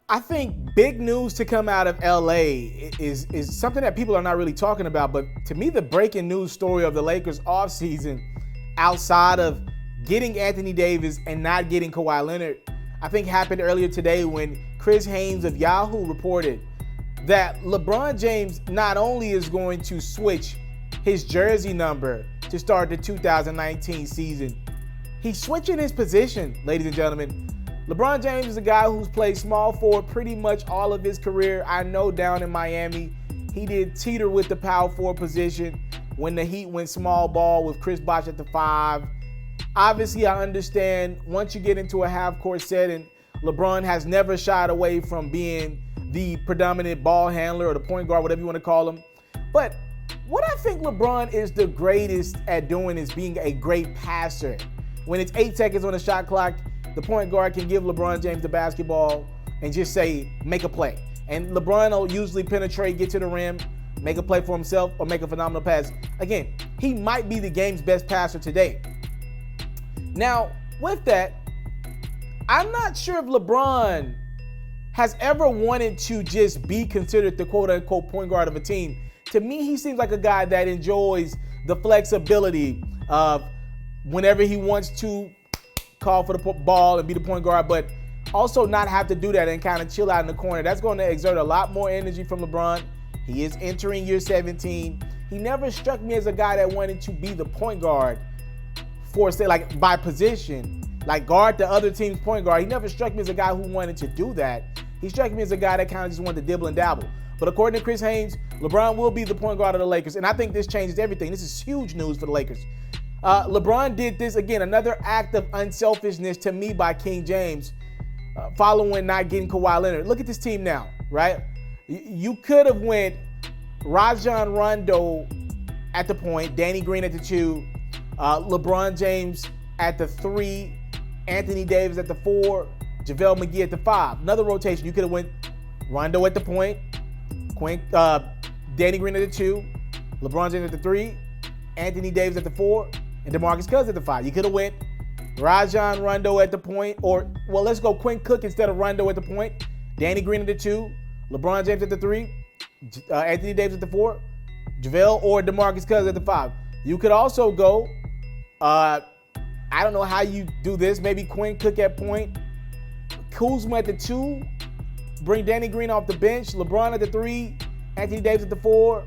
I think big news to come out of LA is something that people are not really talking about. But to me, the breaking news story of the Lakers offseason, outside of getting Anthony Davis and not getting Kawhi Leonard, I think happened earlier today when Chris Haynes of Yahoo reported that LeBron James not only is going to switch his jersey number to start the 2019 season, he's switching his position, ladies and gentlemen. LeBron James is a guy who's played small forward pretty much all of his career. I know down in Miami, he did teeter with the power forward position when the Heat went small ball with Chris Bosh at the 5. Obviously, I understand once you get into a half-court setting, LeBron has never shied away from being the predominant ball handler or the point guard, whatever you want to call him. But what I think LeBron is the greatest at doing is being a great passer. When it's 8 seconds on the shot clock, the point guard can give LeBron James the basketball and just say, make a play. And LeBron will usually penetrate, get to the rim, make a play for himself, or make a phenomenal pass. Again, he might be the game's best passer today. Now, with that, I'm not sure if LeBron has ever wanted to just be considered the quote-unquote point guard of a team. To me, he seems like a guy that enjoys the flexibility of whenever he wants to call for the ball and be the point guard, but also not have to do that and kind of chill out in the corner. That's going to exert a lot more energy from LeBron. He is entering year 17. He never struck me as a guy that wanted to be the point guard for, say, like by position, like guard the other team's point guard. He never struck me as a guy who wanted to do that. He struck me as a guy that kind of just wanted to dibble and dabble. But according to Chris Haynes, LeBron will be the point guard of the Lakers, and I think this changes everything. This is huge news for the Lakers. LeBron did this, again, another act of unselfishness to me by King James, following not getting Kawhi Leonard. Look at this team now, right? You could have went Rajon Rondo at the point, Danny Green at the 2, LeBron James at the 3, Anthony Davis at the 4, JaVale McGee at the 5. Another rotation. You could have went Rondo at the point, Danny Green at the 2, LeBron James at the 3, Anthony Davis at the 4, and DeMarcus Cousins at the 5. You could have went Rajon Rondo at the point, or, well, let's go Quinn Cook instead of Rondo at the point, Danny Green at the 2, LeBron James at the 3, Anthony Davis at the 4, JaVale or DeMarcus Cousins at the 5. You could also go, I don't know how you do this, maybe Quinn Cook at point, Kuzma at the 2, bring Danny Green off the bench, LeBron at the 3, Anthony Davis at the 4.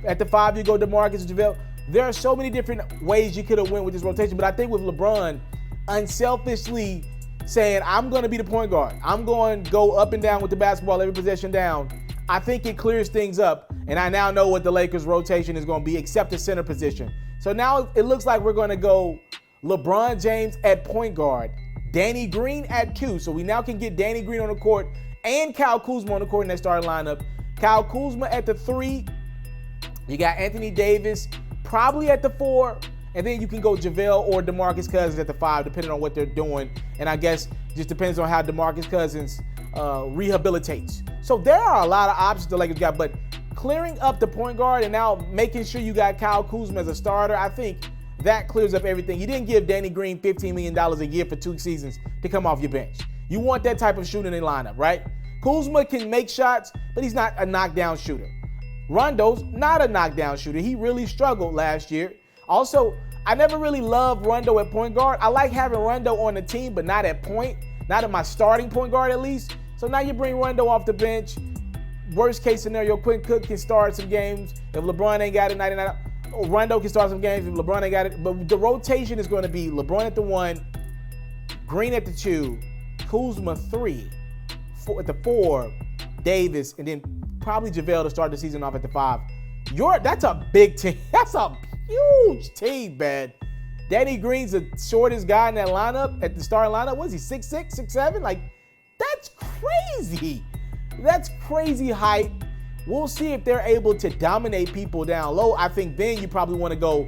At the 5, you go DeMarcus, JaVale. There are so many different ways you could have went with this rotation, but I think with LeBron unselfishly saying, I'm going to be the point guard, I'm going to go up and down with the basketball every possession down, I think it clears things up, and I now know what the Lakers' rotation is going to be except the center position. So now it looks like we're going to go LeBron James at point guard, Danny Green at 2, so we now can get Danny Green on the court and Kyle Kuzma on the court in that starting lineup. Kyle Kuzma at the 3, you got Anthony Davis probably at the 4, and then you can go JaVale or DeMarcus Cousins at the 5, depending on what they're doing. And I guess just depends on how DeMarcus Cousins rehabilitates. So there are a lot of options the Lakers got, but clearing up the point guard and now making sure you got Kyle Kuzma as a starter, I think that clears up everything. You didn't give Danny Green $15 million a year for 2 seasons to come off your bench. You want that type of shooting in the lineup, right? Kuzma can make shots, but he's not a knockdown shooter. Rondo's not a knockdown shooter. He really struggled last year. Also, I never really loved Rondo at point guard. I like having Rondo on the team, but not at point. Not at my starting point guard, at least. So now you bring Rondo off the bench. Worst case scenario, Quinn Cook can start some games. If LeBron ain't got it, Rondo can start some games if LeBron ain't got it. But the rotation is going to be LeBron at the 1, Green at the 2, Kuzma 3, at the 4, Davis, and then probably JaVale to start the season off at the 5. That's a big team. That's a huge team, man. Danny Green's the shortest guy in that lineup, at the starting lineup. What is he, 6'6", 6'7"? Like, that's crazy. That's crazy height. We'll see if they're able to dominate people down low. I think then you probably want to go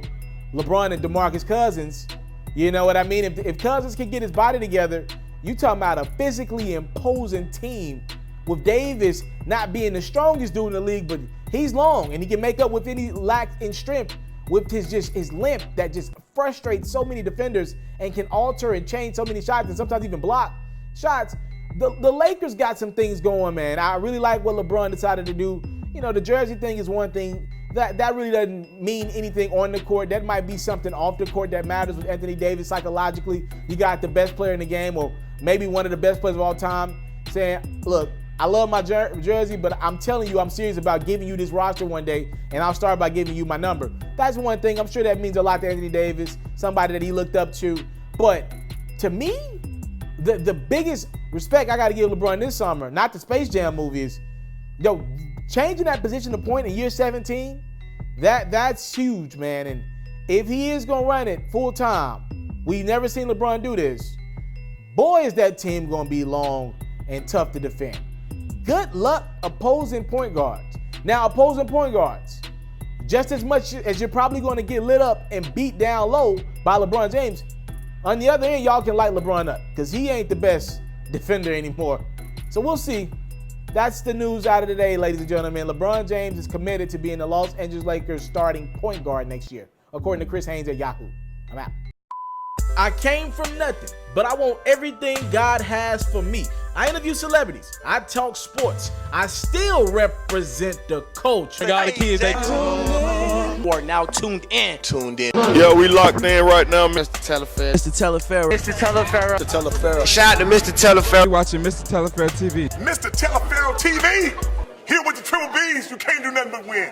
LeBron and DeMarcus Cousins. You know what I mean? If Cousins can get his body together, you talking about a physically imposing team with Davis not being the strongest dude in the league, but he's long and he can make up with any lack in strength with his limp that just frustrates so many defenders and can alter and change so many shots and sometimes even block shots. the Lakers got some things going, man. I really like what LeBron decided to do. You know, the jersey thing is one thing. That really doesn't mean anything on the court. That might be something off the court that matters with Anthony Davis psychologically. You got the best player in the game, or maybe one of the best players of all time, saying, look, I love my jersey, but I'm telling you I'm serious about giving you this roster one day, and I'll start by giving you my number. That's one thing. I'm sure that means a lot to Anthony Davis, somebody that he looked up to. But to me, the biggest respect I got to give LeBron this summer, not the Space Jam movie, is, yo, changing that position to point in year 17, that's huge, man. And if he is going to run it full time, we've never seen LeBron do this. Boy, is that team going to be long and tough to defend. Good luck opposing point guards. Now, opposing point guards, just as much as you're probably going to get lit up and beat down low by LeBron James, on the other end, y'all can light LeBron up because he ain't the best defender anymore. So we'll see. That's the news out of the day, ladies and gentlemen. LeBron James is committed to being the Los Angeles Lakers starting point guard next year, according to Chris Haynes at Yahoo. I'm out. I came from nothing, but I want everything God has for me. I interview celebrities. I talk sports. I still represent the culture. I got the kids. You are now tuned in. Yeah, we locked in right now, Mr. Mr.Taliaferro. Shout out to Mr. Taliaferro. You're watching Mr.Taliaferro TV. Mr. Taliaferro TV, here with the triple B's, you can't do nothing but win.